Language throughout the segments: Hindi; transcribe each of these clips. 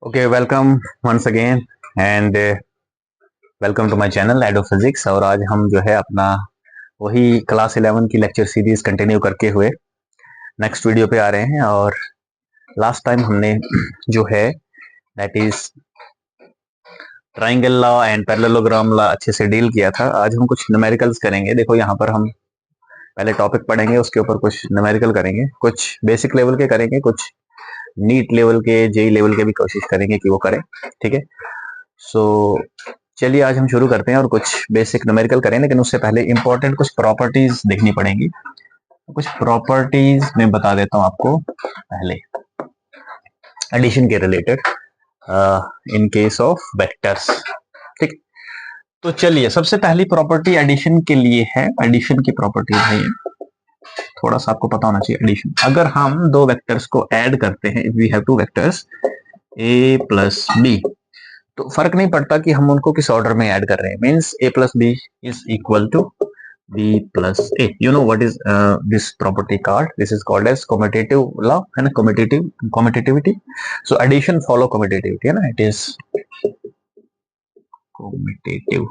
Okay welcome once again and welcome to my channel एडो फिजिक्स। और आज हम जो है अपना वही क्लास 11 की लेक्चर सीरीज कंटिन्यू करके हुए नेक्स्ट वीडियो पे आ रहे हैं। और लास्ट टाइम हमने जो है that is triangle law and parallelogram law अच्छे से डील किया था। आज हम कुछ न्यूमेरिकल्स करेंगे। देखो यहाँ पर हम पहले टॉपिक पढ़ेंगे, उसके ऊपर कुछ न्यूमेरिकल करेंगे, कुछ बेसिक लेवल के करेंगे, कुछ नीट लेवल के, जेई लेवल के भी कोशिश करेंगे कि वो करें। ठीक है, सो चलिए आज हम शुरू करते हैं और कुछ बेसिक न्यूमेरिकल करें, लेकिन उससे पहले इंपॉर्टेंट कुछ प्रॉपर्टीज देखनी पड़ेंगी। कुछ प्रॉपर्टीज मैं बता देता हूं आपको पहले एडिशन के related in case of vectors. ठीक, तो चलिए सबसे पहली प्रॉपर्टी एडिशन के लिए है। एडिशन की प्रॉपर्टी है ये, थोड़ा सा आपको पता होना चाहिए। एडिशन, अगर हम दो वेक्टर्स को ऐड करते हैं, if we have two vectors a plus B, तो फर्क नहीं पड़ता कि हम उनको किस ऑर्डर में ऐड कर रहे हैं। Means a plus B is equal to b plus a। You know what is this property called? This is called as commutative law, है ना, commutativity. So addition follow commutativity, है ना, इट इज कम्यूटेटिव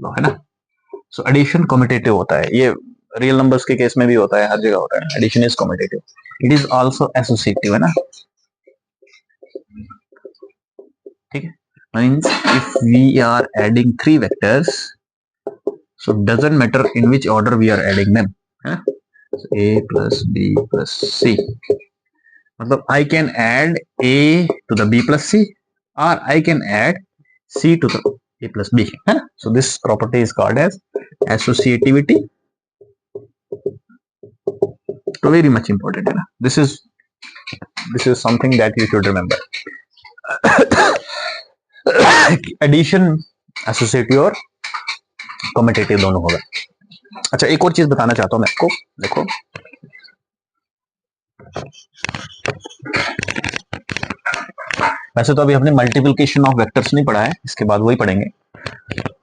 लॉ, है ना। सो एडिशन कम्यूटेटिव होता है, ये रियल नंबर्स के केस में भी होता है, हर जगह होता है। Addition is commutative, it is also associative, है ना। ठीक है, means if we are adding three vectors, so doesn't matter in which order we are adding them, है? So a plus b plus c, मतलब I can add a to the b plus c or I can add c to the a plus b, है ना। So this property is called as associativity, so very much important, है ना। This is something that you should remember. Addition associative और कम्यूटेटिव दोनों होगा। अच्छा, एक और चीज बताना चाहता हूं मैं आपको, देखो वैसे तो अभी हमने मल्टीप्लिकेशन ऑफ वेक्टर्स नहीं पढ़ा है, इसके बाद वही पढ़ेंगे,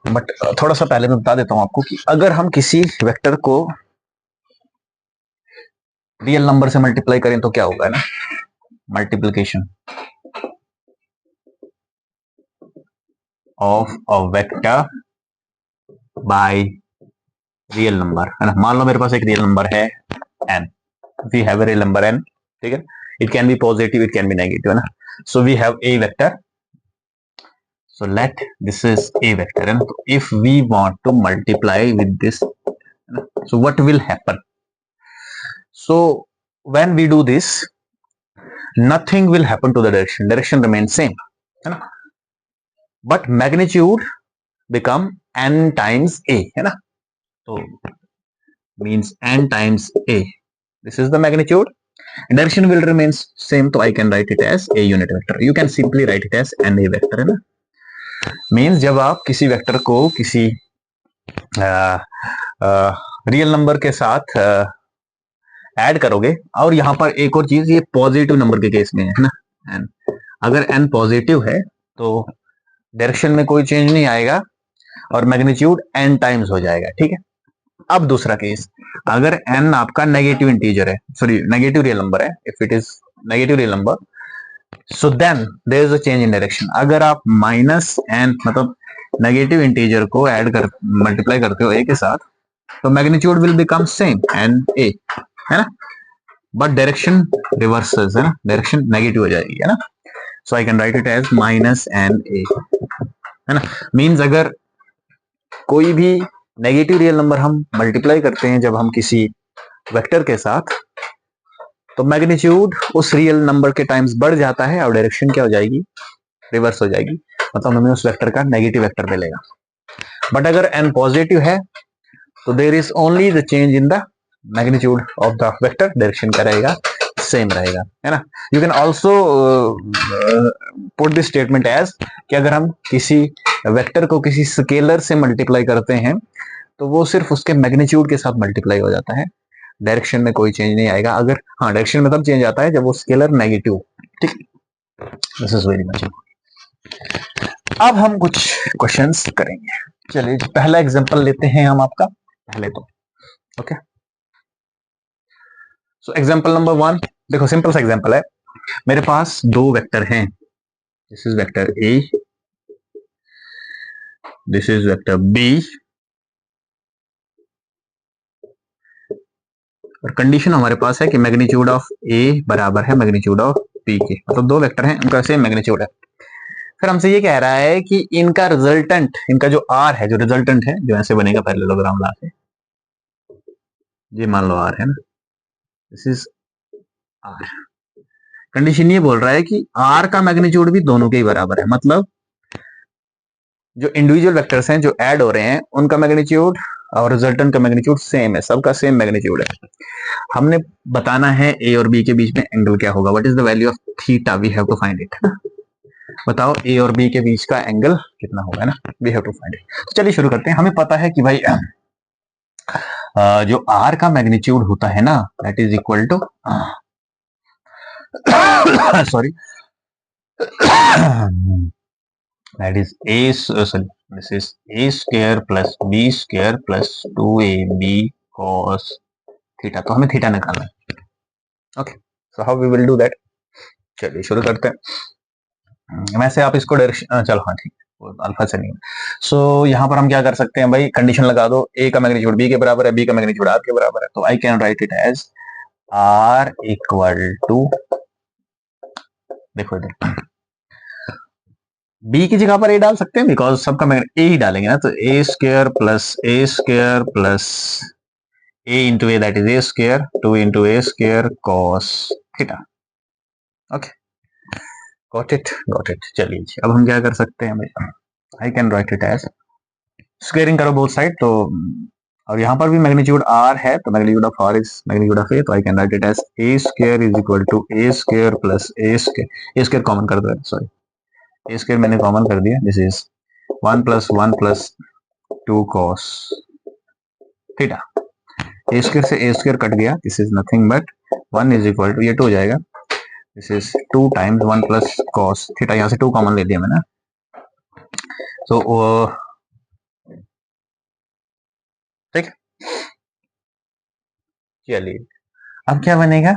बट थोड़ा सा पहले मैं बता देता हूं आपको कि अगर हम किसी वेक्टर को रियल नंबर से मल्टीप्लाई करें तो क्या होगा, ना, multiplication of a vector by real number, है ना। मान लो मेरे पास एक रियल नंबर है n, we have a real number n, ठीक है। It can be positive, it can be negative, है ना। So we have a vector, so let this is a vector, and if we want to multiply with this, so what will happen? So when we do this, nothing will happen to the direction remains same, है ना, but magnitude become n times a, है ना। तो means n times a, this is the magnitude, direction will remain same, so I can write it as a unit vector. You can simply write it as n a vector, है ना। मीन्स जब आप किसी वेक्टर को किसी रियल नंबर के साथ ऐड करोगे, और यहाँ पर एक और चीज, ये पॉजिटिव नंबर के केस में है ना, n, अगर n पॉजिटिव है तो डायरेक्शन में कोई चेंज नहीं आएगा और मैग्नीट्यूड n टाइम्स हो जाएगा, ठीक है। अब दूसरा केस, अगर n आपका नेगेटिव इंटीजर है, सॉरी नेगेटिव रियल नंबर है, if it is negative real number, so then there is a change in direction. अगर आप माइनस n मतलब नेगेटिव इंटीजर को ऐड कर मल्टीप्लाई करते हो a के साथ, तो magnitude will become same N ए, है ना, बट डायरेक्शन रिवर्सेस, है ना, डायरेक्शन नेगेटिव हो जाएगी, है ना। So I can write it as minus n ए, है ना। मींस अगर कोई भी नेगेटिव रियल नंबर हम मल्टीप्लाई करते हैं जब हम किसी वेक्टर के साथ, तो मैग्नीट्यूड उस रियल नंबर के टाइम्स बढ़ जाता है और डायरेक्शन क्या हो जाएगी, रिवर्स हो जाएगी, मतलब हमें उस वेक्टर का नेगेटिव वेक्टर मिलेगा। बट अगर n पॉजिटिव है तो there is only the change in the magnitude of the vector, direction का रहेगा सेम रहेगा, है ना। You can also put this statement as कि अगर हम किसी वेक्टर को किसी स्केलर से मल्टीप्लाई करते हैं तो वो सिर्फ उसके मैग्नीट्यूड के साथ मल्टीप्लाई हो जाता है, डायरेक्शन में कोई चेंज नहीं आएगा। अगर हाँ, डायरेक्शन में तब चेंज आता है जब वो स्केलर नेगेटिव, ठीक। This is very much. अब हम कुछ क्वेश्चंस करेंगे। चलिए पहला एग्जांपल लेते हैं हम आपका पहले तो, ओके। सो एग्जांपल नंबर 1, देखो सिंपल सा एग्जांपल है। मेरे पास दो वेक्टर हैं, this is vector A, this is vector B, और कंडीशन हमारे पास है कि मैग्नीट्यूड ऑफ ए बराबर है मैग्नीट्यूड ऑफ बी के, मतलब दो वेक्टर हैं उनका सेम मैग्नीट्यूड है। फिर हमसे ये कह रहा है कि इनका रिजल्टेंट, इनका जो आर है, जो रिजल्टेंट है, जो ऐसे बनेगा पैरेललोग्राम ला के, ये मान लो आर है ना, दिस इज आर। कंडीशन ये बोल रहा है कि आर का मैग्नीट्यूड भी दोनों के ही बराबर है, मतलब जो इंडिविजुअल वेक्टर्स हैं जो ऐड हो रहे हैं उनका मैग्नीट्यूड और रिजल्टेंट का मैग्नीट्यूड सेम है, सबका सेम मैग्नीट्यूड है। हमने बताना है ए और बी के बीच में एंगल क्या होगा, what is the value of theta, we have to find it. बताओ ए और बी के बीच का एंगल कितना होगा ना, we have to find it. तो चलिए शुरू करते हैं। हमें पता है कि भाई जो आर का मैग्नीट्यूड होता है ना, that is equal to sorry that is this is a square plus b square plus 2ab cos theta। तो हमें थीटा निकालना है। Okay, so how we will do that, चलिए शुरू करते हैं। वैसे आप इसको डायरेक्शन, चलो हाँ ठीक, अल्फा से नहीं। सो यहाँ पर हम क्या कर सकते हैं भाई, कंडीशन लगा दो, ए का मैग्नीट्यूड बी के बराबर है, बी का मैग्नीट्यूड आर के बराबर है, तो I can write it as R equal to, देखो इधर बी की जगह पर ए डाल सकते हैं बिकॉज सबका ए ही डालेंगे ना, तो a square plus a into a, that is a square 2 into a square cos theta. Okay, got it. चलिए अब हम क्या कर सकते हैं भाई, I can write it as, squaring करो बोथ साइड, तो और यहाँ पर भी मैग्नीट्यूड आर है, तो magnitude of r is magnitude of a, तो I can write it as a square is equal to a square plus A square common कर दो, सॉरी ए स्क्वायर मैंने कॉमन कर दिया, this is 1 plus 2 cos theta. A square से ए स्क्वायर कट गया, this is nothing but 1 is equal to, ये 2 हो जाएगा, this is 2 times 1 plus cos theta, यहाँ से 2 कॉमन ले लिया मैंने, तो ठीक है। चलिए अब क्या बनेगा,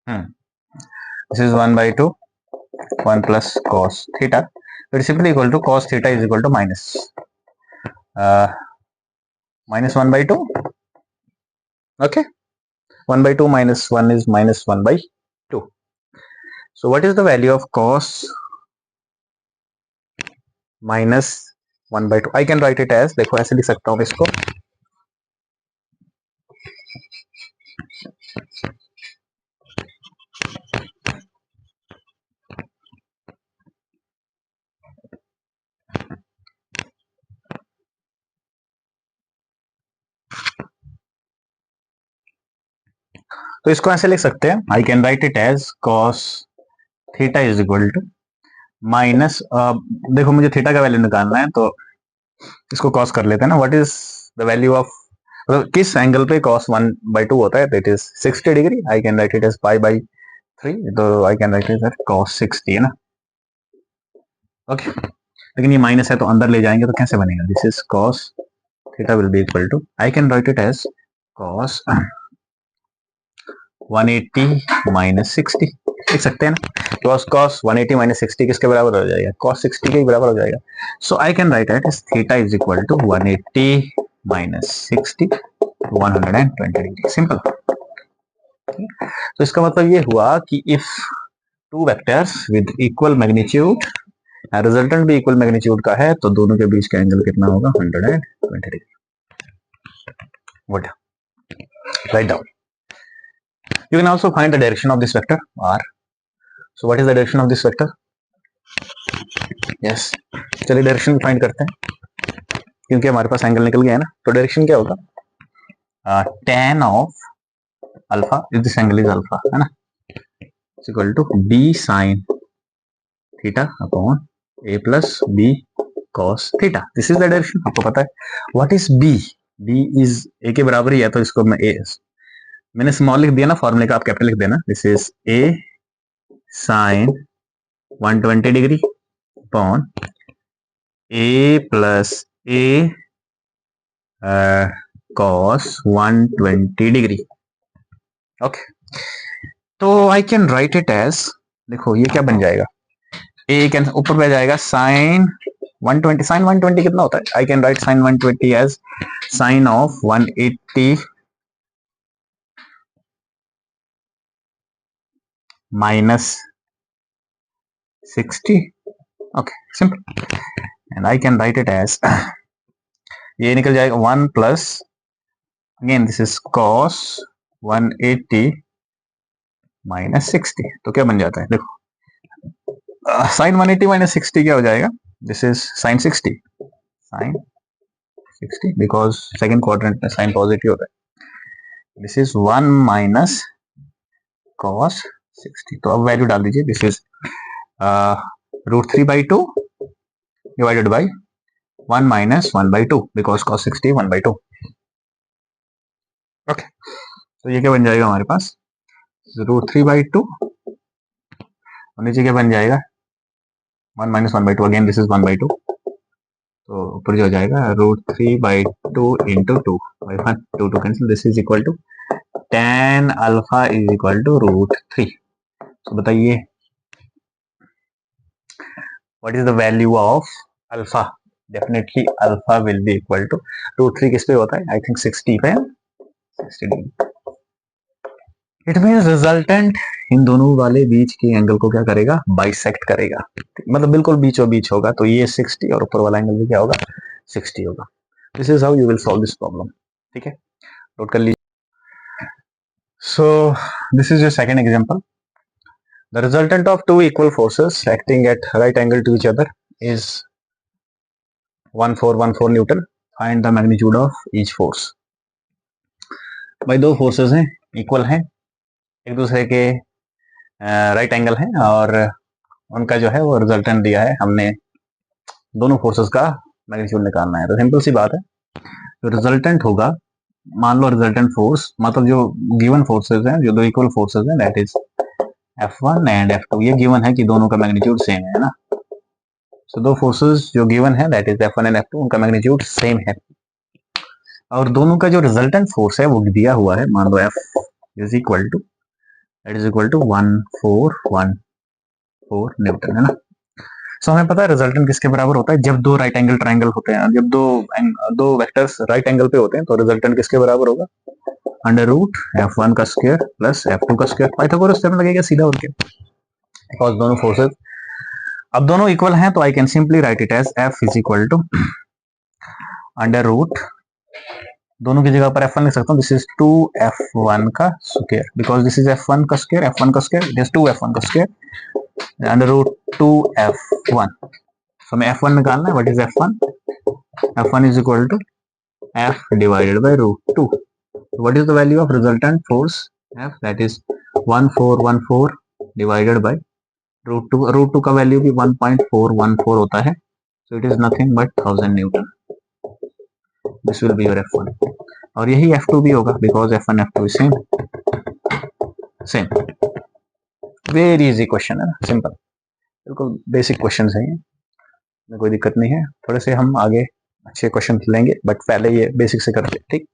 this is 1 by 2 1 plus cos theta, it is simply equal to cos theta is equal to minus 1 by 2, okay, 1 by 2 minus 1 is minus 1 by 2, so what is the value of cos minus 1 by 2, I can write it as, देखो ऐसे लिख सकता हूँ इसको, तो इसको ऐसे लिख सकते हैं, I can write it as cos theta is equal to minus, देखो मुझे थीटा का वैल्यू निकालना है, तो इसको cos कर लेते हैं ना, what is the value of, मतलब किस एंगल पे cos 1 by 2 होता है, that is 60 degree, I can write it as pi by 3, तो I can write it as cos 60 है ना, ओके। लेकिन ये माइनस है तो अंदर ले जाएंगे तो कैसे बनेगा, this is cos theta will be equal to, I can write it as cos 180 minus 60, लिख सकते हैं ना, cos 180 माइनस 60 किसके बराबर हो जाएगा, cos 60 के बराबर हो जाएगा, so I can write it as theta is equal to 180 minus 60 120 degree, simple. तो इसका मतलब ये हुआ कि if two vectors with equal magnitude, resultant भी इक्वल मैग्नीट्यूड का है, तो दोनों के बीच का एंगल कितना होगा, 120 degree. Good, write down. You can also find the direction of this vector r. So what is the direction of this vector? Yes, चलिए डायरेक्शन फाइंड करते हैं, क्योंकि हमारे पास एंगल निकल गया है ना, तो डायरेक्शन क्या होगा, tan of alpha, if this angle is alpha है ना, is equal to b sin theta upon a plus b cos theta, this is the direction, आपको पता है। व्हाट इज b, b इज a के बराबर ही है, तो इसको मैं a, मैंने स्मॉल लिख दिया ना, फॉर्मूले का आप कैपिटल लिख देना, this is a sin 120 degree upon a plus a cos 120 degree, okay, तो I can write it as, देखो ये क्या बन जाएगा, ए कैन ऊपर पे जाएगा साइन 120, साइन 120 कितना होता है, I can write sine 120 as sine of 180 minus 60. Okay, simple, and I can write it as, ये निकल जाएगा 1 plus, again this is cos 180 minus 60, तो क्या बन जाता है, देखो साइन 180 माइनस 60 क्या हो जाएगा, this is sine 60, sine 60 because second quadrant में साइन पॉजिटिव होता है, दिस इज 1 माइनस कॉस 60, तो अब वैल्यू डाल दीजिए, this is √3/2 divided by 1 minus 1/2 because cos 60 1/2. Okay, तो ये क्या बन जाएगा हमारे पास, √3/2 और नीचे क्या बन जाएगा 1 माइनस 1/2, अगेन दिस इज 1/2, तो ऊपर जो हो जाएगा √3/2 into 2 by 1, 2 2 cancel, this is equal to tan alpha is equal to √3. तो बताइए what is the value of alpha, definitely alpha will be equal to √3 किस पे होता है, आई थिंक 60 पे, 60 degree. It means resultant in दोनों वाले बीच के एंगल को क्या करेगा, बाइसेक्ट करेगा, मतलब बिल्कुल बीचों बीच होगा, तो ये 60 और ऊपर वाला एंगल भी क्या होगा, 60 होगा. This is how you will solve this problem. ठीक है, नोट कर लीजिए. So this is your second example. The resultant of two equal forces acting at right angle to each other is 1414 newton. Find the magnitude of each force. भाई दो फोर्सेस हैं, इक्वल हैं, एक दूसरे के राइट एंगल है और उनका जो है वो रिजल्टेंट दिया है, हमने दोनों फोर्सेस का मैग्नीट्यूड निकालना है. तो सिंपल सी बात है, जो रिजल्टेंट होगा, मान लो रिजल्टेंट फोर्स मतलब जो गिवन फोर्सेस हैं, जो दो इक्वल फोर्सेस हैं, that is F1 and F2. ये गिवन है कि दोनों का मैग्नीट्यूड सेम है ना. तो दो फोर्सेस जो गिवन है that is F1 and F2, उनका मैग्नीट्यूड सेम है और दोनों का जो रिजल्टेंट फोर्स है वो दिया हुआ है, मान लो F is equal to 1414 newton, है ना. सो हमें पता है रिजल्टेंट किसके बराबर होता है, जब दो राइट एंगल ट्राइंगल होते हैं, जब दो वेक्टर्स राइट एंगल पे होते हैं तो रिजल्टेंट किसके बराबर होगा, अंडर रूट F1 का स्क्वायर प्लस F2 का स्क्वायर. पाइथागोरस थ्योरम लगेगा सीधा उनके, बिकॉज दोनों फोर्सेस अब दोनों इक्वल हैं, तो I can simply write it as F is equal to under root, दोनों की जगह पर F1 लिख सकता हूँ, दिस इज 2F1 का square, because this is F1 का स्क्वायर, F1 का स्क्वायर, दिस 2F1 का square under root 2F1. so हमें F1 निकालना है, what is F1, F1 is equal to F divided by √2. so what is the value of resultant force F, that is 1414 divided by √2. √2 का वैल्यू भी 1.414 होता है, so it is nothing but 1000 Newton. this will be your F1 और यही F2 भी होगा, because F1 F2 is same. Very easy question है ना, सिंपल, बिल्कुल बेसिक क्वेश्चन है ये, कोई दिक्कत नहीं है. थोड़े से हम आगे अच्छे क्वेश्चन लेंगे, बट पहले ये बेसिक से करते हैं. ठीक.